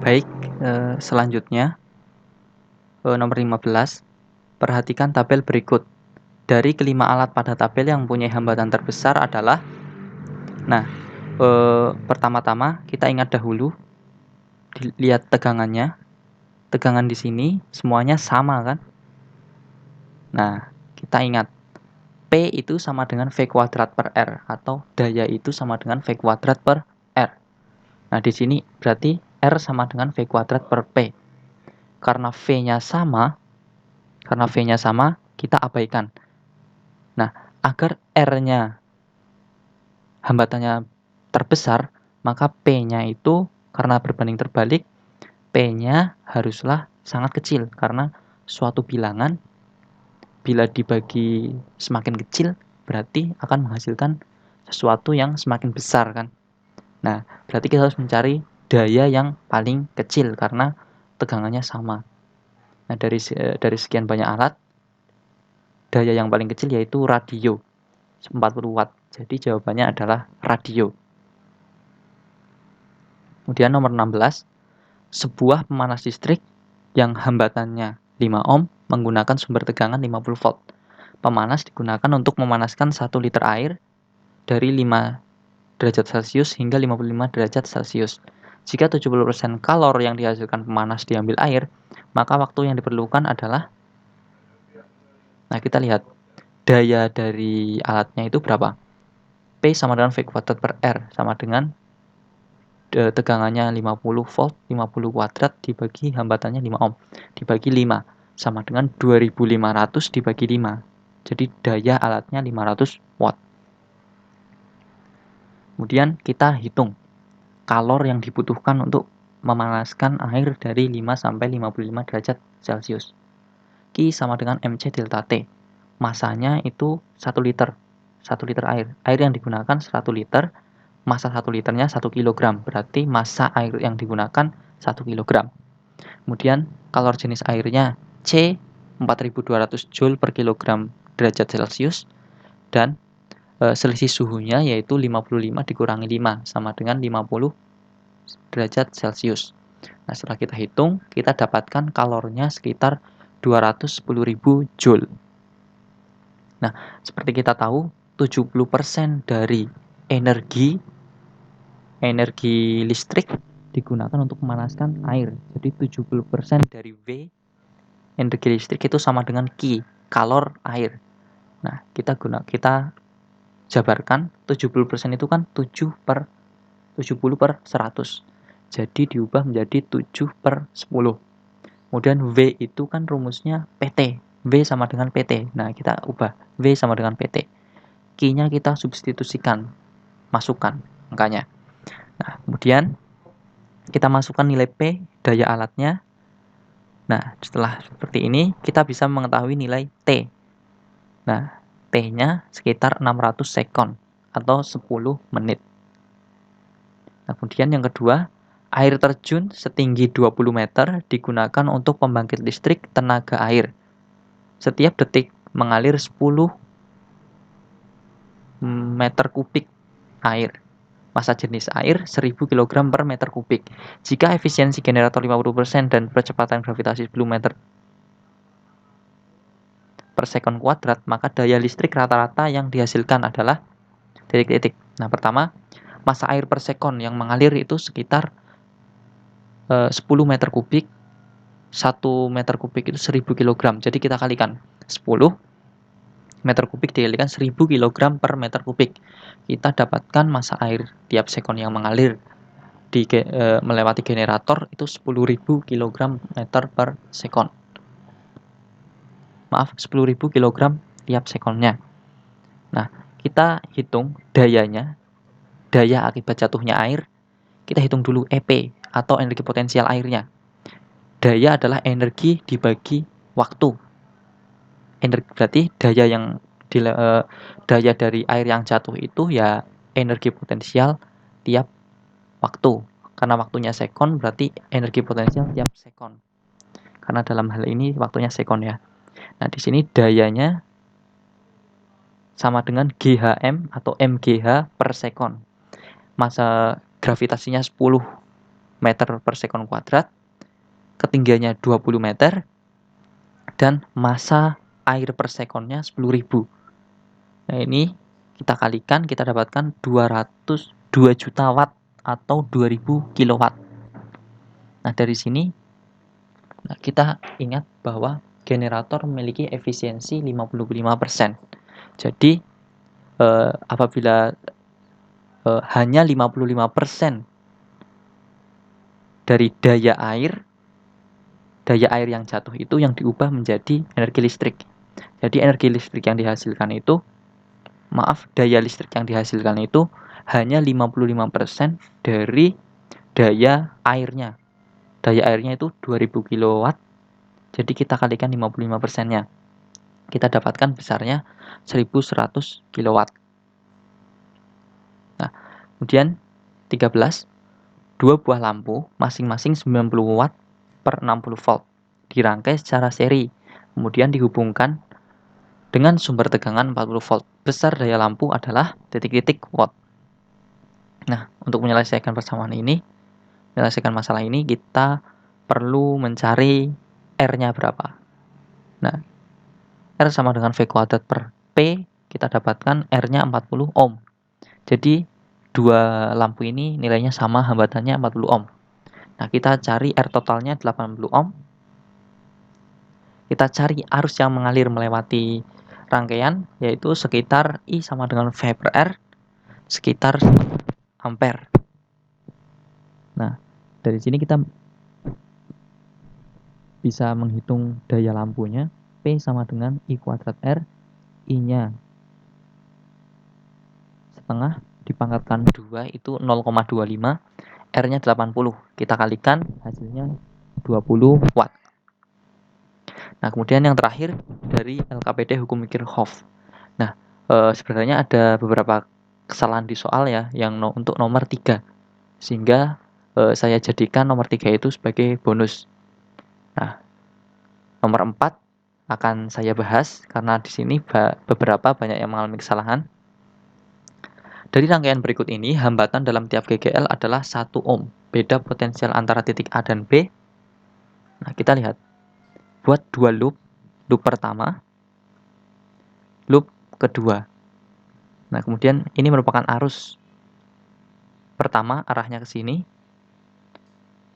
Baik, selanjutnya nomor 15, perhatikan tabel berikut. Dari kelima alat pada tabel yang mempunyai hambatan terbesar adalah, nah, pertama-tama kita ingat dahulu, lihat tegangannya. Tegangan di sini semuanya sama kan? Nah, kita ingat P itu sama dengan V kuadrat per R, atau daya itu sama dengan V kuadrat per R. Nah, di sini berarti R sama dengan V kuadrat per P. Karena V-nya sama, kita abaikan. Nah, agar R-nya hambatannya terbesar, maka P-nya itu karena berbanding terbalik, P-nya haruslah sangat kecil, karena suatu bilangan bila dibagi semakin kecil berarti akan menghasilkan sesuatu yang semakin besar kan. Nah, berarti kita harus mencari daya yang paling kecil karena tegangannya sama. Nah, dari sekian banyak alat, daya yang paling kecil yaitu radio, 40 watt. Jadi jawabannya adalah radio. Kemudian nomor 16, sebuah pemanas listrik yang hambatannya 5 ohm menggunakan sumber tegangan 50 volt. Pemanas digunakan untuk memanaskan 1 liter air dari 5 derajat Celcius hingga 55 derajat Celcius. Jika 70% kalor yang dihasilkan pemanas diambil air, maka waktu yang diperlukan adalah, nah kita lihat, daya dari alatnya itu berapa? P sama dengan V kuadrat per R, sama dengan tegangannya 50 volt, 50 kuadrat dibagi hambatannya 5 ohm, dibagi 5, sama dengan 2500 dibagi 5. Jadi daya alatnya 500 watt. Kemudian kita hitung kalor yang dibutuhkan untuk memanaskan air dari 5 sampai 55 derajat Celcius. Q sama dengan MC delta T. Masanya itu 1 liter. 1 liter air. Air yang digunakan 1 liter, massa 1 liternya 1 kg. Berarti massa air yang digunakan 1 kg. Kemudian kalor jenis airnya C 4200 Joule per kilogram derajat Celcius, dan selisih suhunya yaitu 55 dikurangi 5 sama dengan 50 derajat Celcius. Nah, setelah kita hitung, kita dapatkan kalornya sekitar 210.000 Joule. Nah, seperti kita tahu, 70% dari energi listrik digunakan untuk memanaskan air. Jadi 70% dari V energi listrik itu sama dengan Q, kalor air. Nah, kita jabarkan 70% itu kan 70 per 100. Jadi diubah menjadi 7 per 10. Kemudian V itu kan rumusnya PT. V sama dengan PT. Nah, kita ubah. V sama dengan PT. Q-nya kita substitusikan. Masukkan angkanya. Nah, kemudian kita masukkan nilai P, daya alatnya. Nah, setelah seperti ini, kita bisa mengetahui nilai T. Nah, T-nya sekitar 600 sekon atau 10 menit. Nah, kemudian yang kedua, air terjun setinggi 20 meter digunakan untuk pembangkit listrik tenaga air. Setiap detik mengalir 10 meter kubik air. Massa jenis air 1000 kg per meter kubik. Jika efisiensi generator 50% dan percepatan gravitasi 10 meter per sekon kuadrat, maka daya listrik rata-rata yang dihasilkan adalah titik-titik. Nah, pertama, massa air per sekon yang mengalir itu sekitar 10 meter kubik. 1 meter kubik itu 1000 kg. Jadi kita kalikan 10 meter kubik dikalikan 1000 kg per meter kubik. Kita dapatkan massa air tiap sekon yang mengalir melewati generator itu 10.000 kg meter per sekon. Maaf, 10.000 kg tiap sekonnya. Nah, kita hitung dayanya, daya akibat jatuhnya air. Kita hitung dulu EP atau energi potensial airnya. Daya adalah energi dibagi waktu. Energi berarti daya dari air yang jatuh itu ya energi potensial tiap waktu. Karena waktunya sekon berarti energi potensial tiap sekon. Karena dalam hal ini waktunya sekon ya. Nah, di sini dayanya sama dengan GHM atau MGH per sekon. Massa gravitasinya 10 meter per sekon kuadrat, ketinggiannya 20 meter, dan massa air per sekonnya 10.000. Nah, ini kita kalikan, kita dapatkan 202 juta watt atau 2000 kilowatt. Nah, dari sini kita ingat bahwa generator memiliki efisiensi 55%. Jadi, apabila hanya 55% dari daya air yang jatuh itu yang diubah menjadi energi listrik. Jadi energi listrik yang dihasilkan itu, daya listrik yang dihasilkan itu hanya 55% dari daya airnya. Daya airnya itu 2000 kilowatt. Jadi kita kalikan 55%-nya. Kita dapatkan besarnya 1100 kilowatt. Nah, kemudian 13, dua buah lampu masing-masing 90 watt per 60 volt dirangkai secara seri, kemudian dihubungkan dengan sumber tegangan 40 volt. Besar daya lampu adalah titik-titik watt. Nah, untuk menyelesaikan masalah ini kita perlu mencari R-nya berapa. Nah, R sama dengan V kuadrat per P, kita dapatkan R-nya 40 ohm. Jadi, dua lampu ini nilainya sama, hambatannya 40 ohm. Nah, kita cari R totalnya 80 ohm. Kita cari arus yang mengalir melewati rangkaian, yaitu sekitar I sama dengan V per R, sekitar ampere. Nah, dari sini kita bisa menghitung daya lampunya. P sama dengan I kuadrat R, I-nya setengah dipangkatkan 2 itu 0,25, R-nya 80. Kita kalikan, hasilnya 20 watt. Nah, kemudian yang terakhir dari LKPD hukum Kirchhoff. Nah, sebenarnya ada beberapa kesalahan di soal ya, yang untuk nomor 3. Sehingga saya jadikan nomor 3 itu sebagai bonus. Nah, nomor 4 akan saya bahas karena di sini beberapa banyak yang mengalami kesalahan. Dari rangkaian berikut ini, hambatan dalam tiap GGL adalah 1 ohm. Beda potensial antara titik A dan B. Nah, kita lihat. Buat dua loop. Loop pertama, loop kedua. Nah, kemudian ini merupakan arus pertama, arahnya ke sini.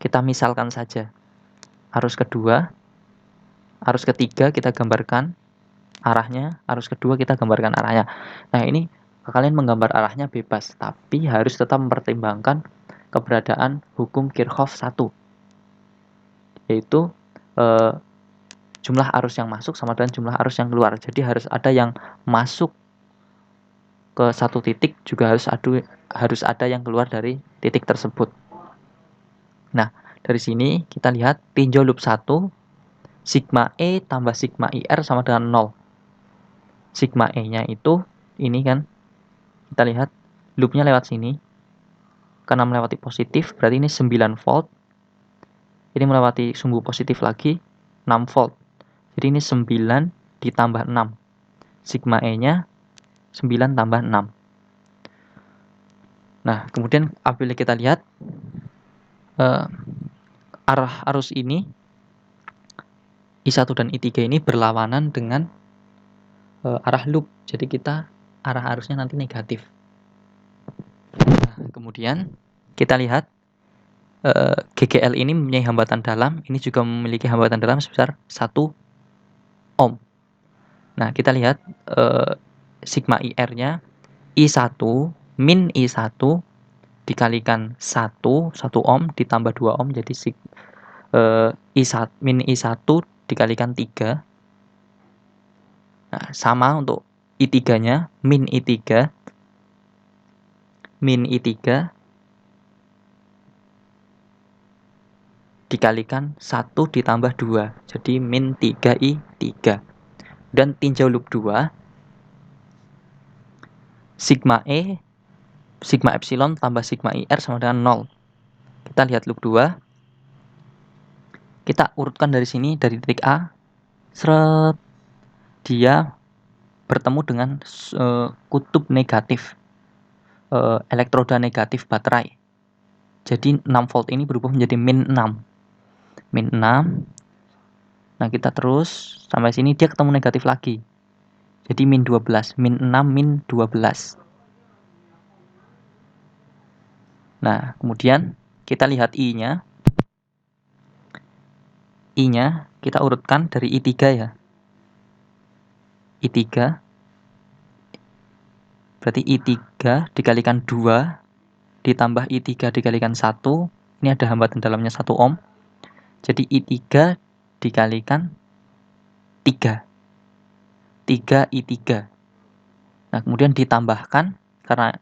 Kita misalkan saja. Arus kedua, arus ketiga kita gambarkan arahnya, arus kedua kita gambarkan arahnya. Nah, ini kalian menggambar arahnya bebas, tapi harus tetap mempertimbangkan keberadaan hukum Kirchhoff 1, yaitu jumlah arus yang masuk sama dengan jumlah arus yang keluar. Jadi harus ada yang masuk ke satu titik, juga harus ada yang keluar dari titik tersebut. Nah, dari sini kita lihat tinjau loop 1, sigma E tambah sigma IR sama dengan 0. Sigma E-nya itu ini kan, kita lihat loopnya lewat sini. Karena melewati positif, berarti ini 9 volt. Ini melewati sumbu positif lagi, 6 volt. Jadi ini 9 ditambah 6. Sigma E-nya 9 tambah 6. Nah, kemudian apabila kita lihat arah arus ini, I1 dan I3 ini berlawanan dengan arah loop. Jadi kita arah arusnya nanti negatif. Nah, kemudian kita lihat GGL ini mempunyai hambatan dalam, ini juga memiliki hambatan dalam sebesar 1 ohm. Nah, kita lihat sigma IR-nya I1 min I1 dikalikan 1 ohm ditambah 2 ohm, jadi I1 min I1 dikalikan 3. Nah, sama untuk I3-nya, min I3 dikalikan 1 ditambah 2, jadi min 3I3. Dan tinjau loop 2, sigma E, sigma epsilon tambah sigma IR sama dengan 0. Kita lihat loop 2, kita urutkan dari sini, dari titik A, seret, dia bertemu dengan kutub negatif, elektroda negatif baterai. Jadi 6 volt ini berubah menjadi min 6. Min 6. Nah, kita terus sampai sini dia ketemu negatif lagi. Jadi min 12. Min 6, min 12. Nah, kemudian kita lihat I-nya. I-nya kita urutkan dari I3 ya. I3. Berarti I3 dikalikan 2 ditambah I3 dikalikan 1. Ini ada hambatan dalamnya 1 ohm. Jadi I3 dikalikan 3. 3 I3. Nah, kemudian ditambahkan karena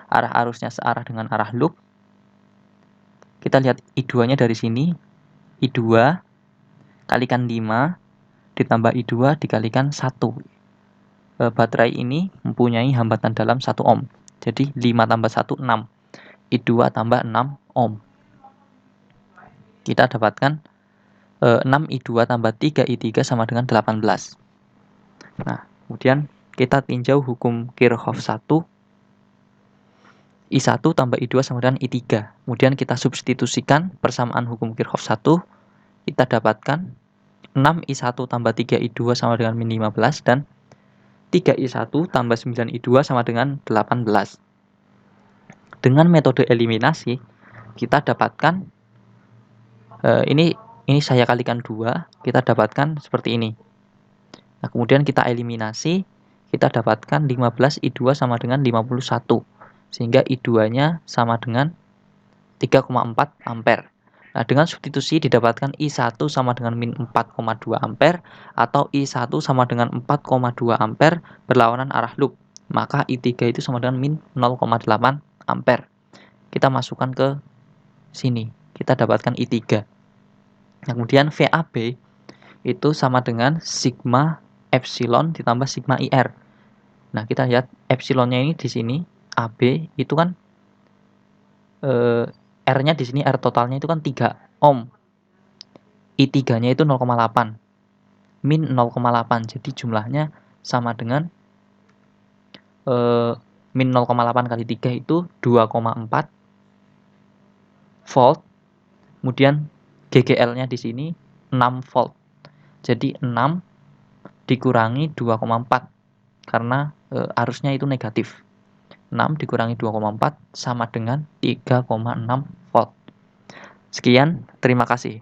arah arusnya searah dengan arah loop. Kita lihat I2-nya dari sini. I2 kalikan 5 ditambah I2 dikalikan 1. Baterai ini mempunyai hambatan dalam 1 ohm. Jadi 5 tambah 1, 6. I2 tambah 6 ohm. Kita dapatkan 6 I2 tambah 3 I3 sama dengan 18. Nah, kemudian kita tinjau hukum Kirchhoff 1. I1 tambah I2 sama dengan I3. Kemudian kita substitusikan persamaan hukum Kirchhoff 1. Kita dapatkan 6 I1 tambah 3 I2 sama dengan min 15 dan 3 I1 tambah 9 I2 sama dengan 18. Dengan metode eliminasi kita dapatkan ini saya kalikan 2, kita dapatkan seperti ini. Nah, kemudian kita eliminasi, kita dapatkan 15 I2 sama dengan 51. Sehingga I2-nya sama dengan 3,4 ampere. Nah, dengan substitusi didapatkan I1 sama dengan min 4,2 ampere atau I1 sama dengan 4,2 ampere berlawanan arah loop. Maka I3 itu sama dengan min 0,8 ampere. Kita masukkan ke sini. Kita dapatkan I3. Nah, kemudian VAB itu sama dengan sigma epsilon ditambah sigma IR. Nah, kita lihat epsilonnya ini di sini, AB itu kan R-nya di sini, R totalnya itu kan 3 ohm. I3-nya itu 0,8. Min 0,8. Jadi jumlahnya sama dengan min 0,8 kali 3 itu 2,4 volt. Kemudian GGL-nya di sini 6 volt. Jadi 6 dikurangi 2,4 karena arusnya itu negatif. 6 dikurangi 2,4 sama dengan 3,6 volt. Sekian, terima kasih.